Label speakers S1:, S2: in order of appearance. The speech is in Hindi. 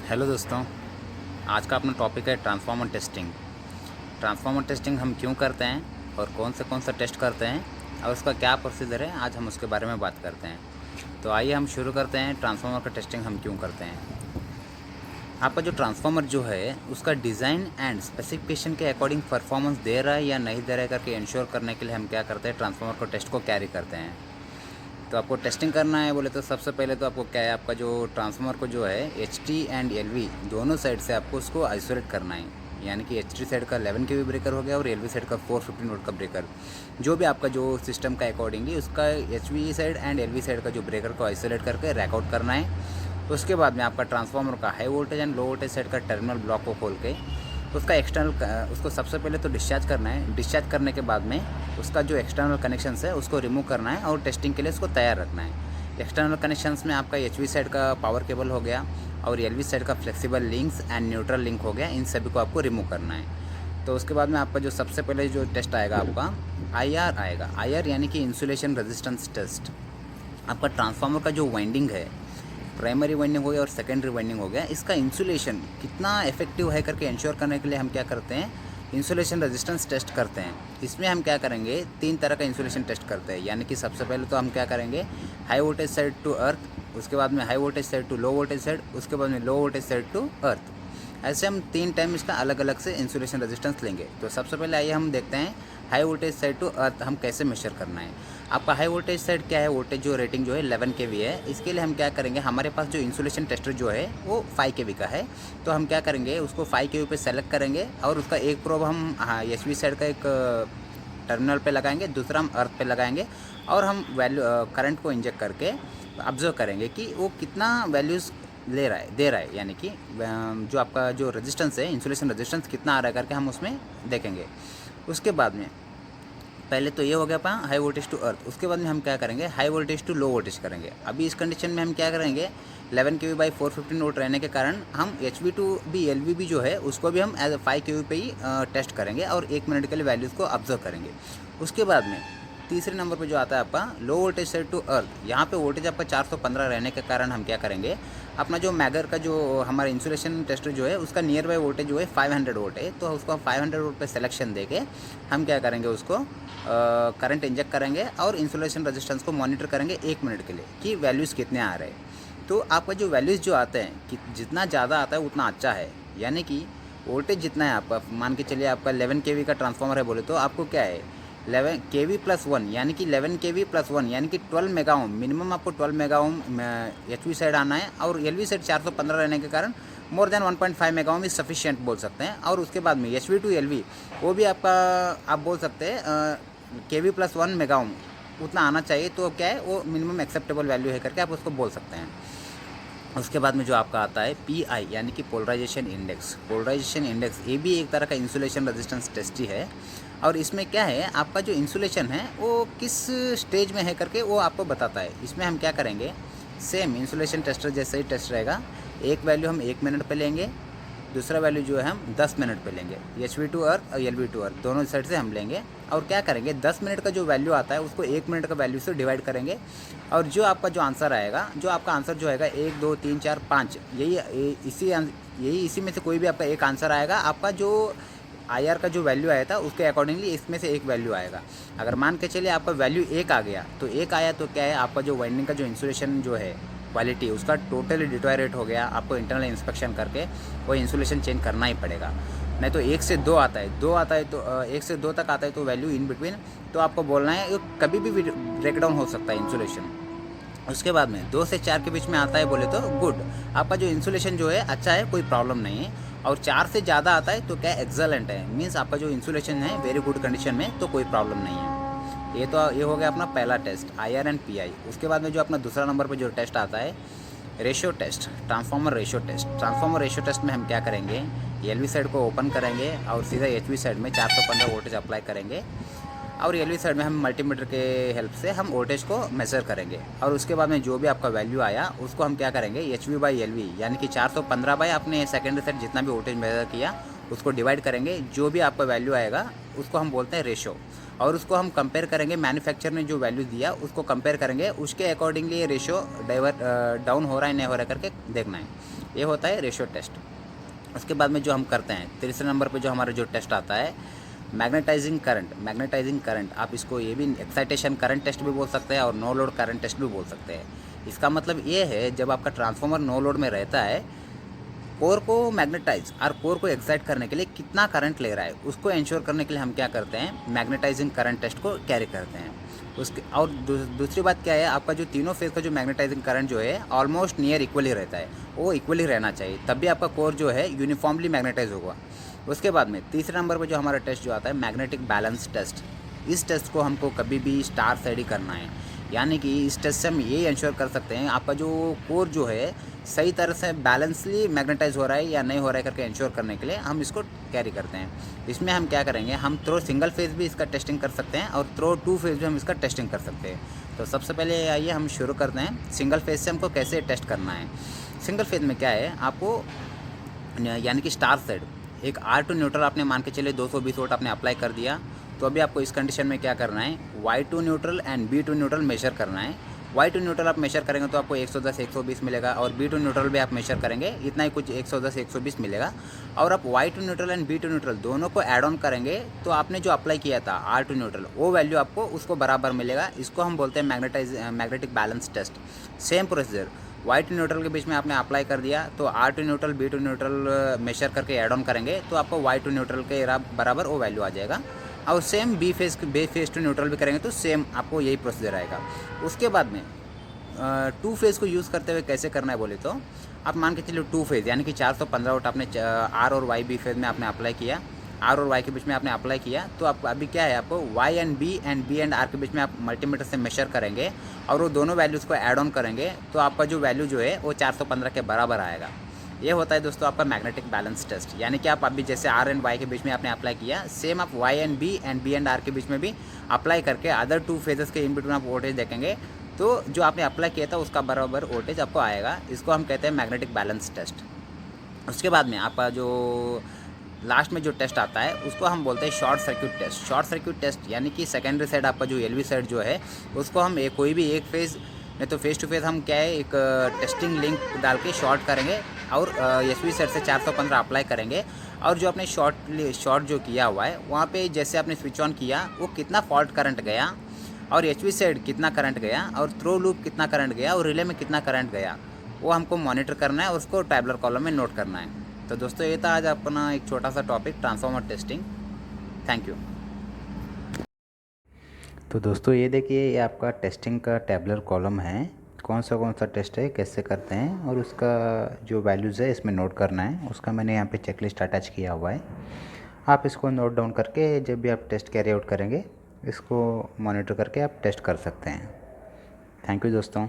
S1: हेलो दोस्तों, आज का अपना टॉपिक है ट्रांसफार्मर टेस्टिंग। ट्रांसफार्मर टेस्टिंग हम क्यों करते हैं और कौन सा टेस्ट करते हैं और उसका क्या प्रोसीजर है, आज हम उसके बारे में बात करते हैं। तो आइए हम शुरू करते हैं ट्रांसफार्मर का टेस्टिंग हम क्यों करते हैं। आपका जो ट्रांसफार्मर जो है उसका डिज़ाइन एंड स्पेसिफिकेशन के अकॉर्डिंग परफॉर्मेंस दे रहा है या नहीं दे रहा है करके इंश्योर करने के लिए हम क्या करते हैं, ट्रांसफार्मर को टेस्ट को कैरी करते हैं। तो आपको टेस्टिंग करना है बोले तो सबसे पहले तो आपको क्या है, आपका जो ट्रांसफार्मर को जो है HT एंड LV दोनों साइड से आपको उसको आइसोलेट करना है। यानी कि HT साइड का 11 kV ब्रेकर हो गया और LV साइड का 415 वोल्ट का ब्रेकर, जो भी आपका जो सिस्टम का अकॉर्डिंगली उसका HV side and LV side का जो ब्रेकर को आइसोलेट करके रैक आउट करना है। उसके बाद में आपका ट्रांसफार्मर का high voltage and low voltage side का टर्मिनल ब्लॉक को खोल के उसका एक्सटर्नल उसको सबसे पहले तो डिस्चार्ज करना है। डिस्चार्ज करने के बाद में उसका जो एक्सटर्नल कनेक्शंस है उसको रिमूव करना है और टेस्टिंग के लिए उसको तैयार रखना है। एक्सटर्नल कनेक्शंस में आपका HV साइड का पावर केबल हो गया और LV साइड का flexible links and neutral link हो गया, इन सभी को आपको रिमूव करना है। तो उसके बाद में आपका जो सबसे पहले जो टेस्ट आएगा आपका IR आएगा। IR यानी कि इंसुलेशन रेजिस्टेंस टेस्ट। आपका ट्रांसफार्मर का जो वाइंडिंग है, प्राइमरी वाइंडिंग हो गया और सेकेंडरी वाइंडिंग हो गया, इसका इंसुलेशन कितना इफेक्टिव है करके इंश्योर करने के लिए हम क्या करते हैं, इंसुलेशन रेजिस्टेंस टेस्ट करते हैं। इसमें हम क्या करेंगे, 3 तरह का इंसुलेशन टेस्ट करते हैं। यानी कि सबसे पहले तो हम क्या करेंगे, high voltage side to earth, उसके बाद में high voltage side to low voltage side, उसके बाद में low voltage side to earth. ऐसे हम 3 टाइम इसका अलग अलग से इंसुलेशन रेजिस्टेंस लेंगे। तो सबसे पहले आइए हम देखते हैं high voltage side to earth हम कैसे मेजर करना है। आपका हाई वोल्टेज साइड क्या है, वोल्टेज जो रेटिंग जो है 11 kV है। इसके लिए हम क्या करेंगे, हमारे पास जो इंसुलेशन टेस्टर जो है वो 5 kV का है। तो हम क्या करेंगे, उसको 5 kV पे सेलेक्ट करेंगे और उसका एक प्रोब हम HV साइड का एक टर्मिनल पे लगाएंगे, दूसरा हम अर्थ पे लगाएंगे और हम वैल्यू करंट को इंजेक्ट करके ऑब्जर्व करेंगे कि वो कितना वैल्यूज़ दे रहा है। यानी कि जो आपका जो रेजिस्टेंस है, इंसुलेशन रेजिस्टेंस कितना आ रहा है करके हम उसमें देखेंगे। उसके बाद में पहले तो ये हो गया अपना हाई वोल्टेज टू अर्थ। उसके बाद में हम क्या करेंगे, high voltage to low voltage करेंगे। अभी इस कंडीशन में हम क्या करेंगे, 11 kV बाई 415 वोल्ट रहने के कारण हम HV टू भी LV भी जो है उसको भी हम एज 5 kV पे ही टेस्ट करेंगे और 1 मिनट के लिए वैल्यूज़ को ऑब्जर्व करेंगे। उसके बाद में तीसरे नंबर पे जो आता है आपका low voltage side to earth. यहाँ पे वोल्टेज आपका 415 रहने के कारण हम क्या करेंगे, अपना जो मैगर का जो हमारा इंसुलेशन टेस्टर जो है उसका नियर बाई वोल्टेज जो है 500 वोल्ट है। तो उसको 500 वोल्ट पे सिलेक्शन देके हम क्या करेंगे, उसको करंट इंजेक्ट करेंगे और इंसुलेशन रेजिस्टेंस को मॉनिटर करेंगे 1 मिनट के लिए कि वैल्यूज़ कितने आ रहे हैं। तो आपका जो वैल्यूज़ जो आते हैं कि जितना ज़्यादा आता है उतना अच्छा है। यानी कि वोल्टेज जितना है आपका, मान के चलिए आपका 11 kV का ट्रांसफार्मर है बोले तो आपको क्या है 11 kV प्लस 1 यानी कि 11 kV प्लस 1 यानी कि 12 मेगा ओम, मिनिमम आपको 12 मेगा ओम HV साइड आना है और LV साइड 415 रहने के कारण more than 1.5 mega ohm is sufficient बोल सकते हैं। और उसके बाद में HV टू LV वो भी आपका आप बोल सकते हैं kV प्लस 1 मेगा ओम उतना आना चाहिए। तो क्या है, वो मिनिमम एक्सेप्टेबल वैल्यू है करके आप उसको बोल सकते हैं। उसके बाद में जो आपका आता है PI यानी कि पोलराइजेशन इंडेक्स। पोलराइजेशन इंडेक्स ये भी एक तरह का इंसुलेशन रेजिस्टेंस टेस्ट ही है। और इसमें क्या है, आपका जो इंसुलेशन है वो किस स्टेज में है करके वो आपको बताता है। इसमें हम क्या करेंगे, सेम इंसुलेशन टेस्टर जैसे ही टेस्ट रहेगा। एक वैल्यू हम 1 मिनट पे लेंगे, दूसरा वैल्यू जो है हम 10 मिनट पे लेंगे। HV टू अर्थ और LV टू अर्थ दोनों साइड से हम लेंगे और क्या करेंगे, 10 मिनट का जो वैल्यू आता है उसको 1 मिनट का वैल्यू से डिवाइड करेंगे और जो आपका जो आंसर आएगा, जो आपका आंसर जो आएगा 1 2 3 4 5, यही इसी में से कोई भी आपका एक आंसर आएगा। आपका जो IR का जो वैल्यू आया था उसके अकॉर्डिंगली इसमें से एक वैल्यू आएगा। अगर मान के चलिए आपका वैल्यू 1 आ गया तो 1 आया तो क्या है, आपका जो वाइंडिंग का जो इंसुलेशन जो है क्वालिटी उसका टोटली डिटोरेट हो गया। आपको इंटरनल इंस्पेक्शन करके वो इंसुलेशन चेंज करना ही पड़ेगा। नहीं तो 1 से 2 आता है, 2 आता है तो 1 से 2 तक आता है तो वैल्यू इन बिटवीन, तो आपको बोलना है कभी भी ब्रेकडाउन हो सकता है इंसुलेशन। उसके बाद में 2 से 4 के बीच में आता है बोले तो गुड, आपका जो इंसुलेशन जो है अच्छा है, कोई प्रॉब्लम नहीं है। और 4 से ज़्यादा आता है तो क्या एक्सेलेंट है, मीन्स आपका जो इंसुलेशन है वेरी गुड कंडीशन में, तो कोई प्रॉब्लम नहीं है। ये हो गया अपना पहला टेस्ट IR एंड PI। उसके बाद में जो अपना दूसरा नंबर पे जो टेस्ट आता है ratio test, transformer ratio test. Transformer ratio test में हम क्या करेंगे, LV साइड को ओपन करेंगे और सीधा HV साइड में 415 वोल्टेज अप्लाई करेंगे और LV साइड में हम मल्टीमीटर के हेल्प से हम वोल्टेज को मेज़र करेंगे। और उसके बाद में जो भी आपका वैल्यू आया उसको हम क्या करेंगे, HV बाई LV यानी कि 415 बाई आपने सेकेंडरी साइड जितना भी वोल्टेज मेज़र किया उसको डिवाइड करेंगे। जो भी आपका वैल्यू आएगा उसको हम बोलते हैं रेशो और उसको हम कंपेयर करेंगे, मैन्युफैक्चर ने जो वैल्यू दिया उसको कंपेयर करेंगे, उसके अकॉर्डिंगली ये रेशो डाउन हो रहा है नहीं हो रहा है करके देखना है। ये होता है रेशियो टेस्ट। उसके बाद में जो हम करते हैं तीसरे नंबर पे जो हमारा जो टेस्ट आता है मैग्नेटाइजिंग करंट। मैग्नेटाइजिंग करंट आप इसको ये भी एक्साइटेशन करंट टेस्ट भी बोल सकते हैं और नो लोड करंट टेस्ट भी बोल सकते हैं। इसका मतलब ये है जब आपका ट्रांसफार्मर नो लोड में रहता है, कोर को मैग्नेटाइज और कोर को एक्साइट करने के लिए कितना करंट ले रहा है उसको इंश्योर करने के लिए हम क्या करते हैं, मैग्नेटाइजिंग करंट टेस्ट को कैरी करते हैं। उसके और दूसरी बात क्या है, आपका जो तीनों फेज का जो मैग्नेटाइजिंग करंट जो है ऑलमोस्ट नियर इक्वली रहता है, वो इक्वली रहना चाहिए, तब भी आपका कोर जो है यूनिफॉर्मली मैग्नेटाइज होगा। उसके बाद में तीसरे नंबर पर जो हमारा टेस्ट जो आता है मैग्नेटिक बैलेंस टेस्ट। इस टेस्ट को हमको कभी भी स्टार साइड ही करना है, यानी कि इस टेस्ट से हम ये इंश्योर कर सकते हैं आपका जो कोर जो है सही तरह से बैलेंसली मैग्नेटाइज हो रहा है या नहीं हो रहा है करके इंश्योर करने के लिए हम इसको कैरी करते हैं। इसमें हम क्या करेंगे, हम थ्रो सिंगल फेज भी इसका टेस्टिंग कर सकते हैं और थ्रो टू फेज भी हम इसका टेस्टिंग कर सकते हैं। तो सबसे पहले आइए हम शुरू करते हैं सिंगल फेज से हमको कैसे टेस्ट करना है। सिंगल फेज में क्या है, आपको यानी कि स्टार साइड एक R2 न्यूट्रल आपने मान के चलिए 220 वोल्ट आपने अप्लाई कर दिया, तो अभी आपको इस कंडीशन में क्या करना है, Y2 neutral and B2 neutral major करना है। Y2 न्यूट्रल आप मेजर करेंगे तो आपको 110 120 मिलेगा और B2 न्यूट्रल भी आप मेजर करेंगे इतना ही कुछ 110 120 मिलेगा। और आप Y2 neutral and B2 neutral दोनों को ऐड ऑन करेंगे तो आपने जो अप्लाई किया था R2 न्यूट्रल वो वैल्यू आपको उसको बराबर मिलेगा। इसको हम बोलते हैं magnetic balance test. Same procedure Y2 neutral के बीच में आपने अप्लाई कर दिया तो R2 neutral B2 neutral measure करके ऐड ऑन करेंगे तो आपको Y2 न्यूट्रल के बराबर वो वैल्यू आ जाएगा। और same B phase to neutral भी करेंगे तो सेम आपको यही प्रोसीजर आएगा। उसके बाद में टू फेज़ को यूज़ करते हुए कैसे करना है बोले तो आप मान के चलिए टू फेज़ यानी कि 415 वोल्ट आपने R और Y बी फेज़ में आपने अप्लाई किया, R और Y के बीच में आपने अप्लाई किया, तो आप अभी क्या है आपको Y and B and R के बीच में आप मल्टीमीटर से मेजर करेंगे और वो दोनों वैल्यूज़ को ऐड ऑन करेंगे तो आपका जो वैल्यू जो है वो 415 के बराबर आएगा। ये होता है दोस्तों आपका मैग्नेटिक बैलेंस टेस्ट, यानी कि आप अभी जैसे R एंड Y के बीच में आपने अप्लाई किया, सेम आप Y and B and R के बीच में भी अप्लाई करके अदर टू फेजेस के इन बिटवीन आप वोल्टेज देखेंगे तो जो आपने अप्लाई किया था उसका बराबर वोल्टेज आपको आएगा। इसको हम कहते हैं मैग्नेटिक बैलेंस टेस्ट। उसके बाद में आपका जो लास्ट में जो टेस्ट आता है उसको हम बोलते हैं short circuit test. Short circuit test यानी कि सेकेंडरी साइड आपका जो LV साइड जो है उसको हम कोई भी एक फेज़ नहीं तो फेस टू फेस हम क्या है एक टेस्टिंग लिंक डाल के शॉर्ट करेंगे और SV साइड से 415 अप्लाई करेंगे और जो आपने शॉर्ट जो किया हुआ है वहाँ पे जैसे आपने स्विच ऑन किया वो कितना फॉल्ट करंट गया और HV साइड कितना करंट गया और थ्रो लूप कितना करंट गया और रिले में कितना करंट गया वो हमको मॉनिटर करना है और उसको टैबलर कॉलम में नोट करना है। तो दोस्तों ये था आज अपना एक छोटा सा topic transformer testing. Thank you. तो दोस्तों ये देखिए ये आपका टेस्टिंग का टैबलर कॉलम है, कौन सा टेस्ट है कैसे करते हैं और उसका जो वैल्यूज़ है इसमें नोट करना है, उसका मैंने यहाँ पे चेकलिस्ट अटैच किया हुआ है। आप इसको नोट डाउन करके जब भी आप टेस्ट कैरी आउट करेंगे इसको मॉनिटर करके आप टेस्ट कर सकते हैं। थैंक यू दोस्तों।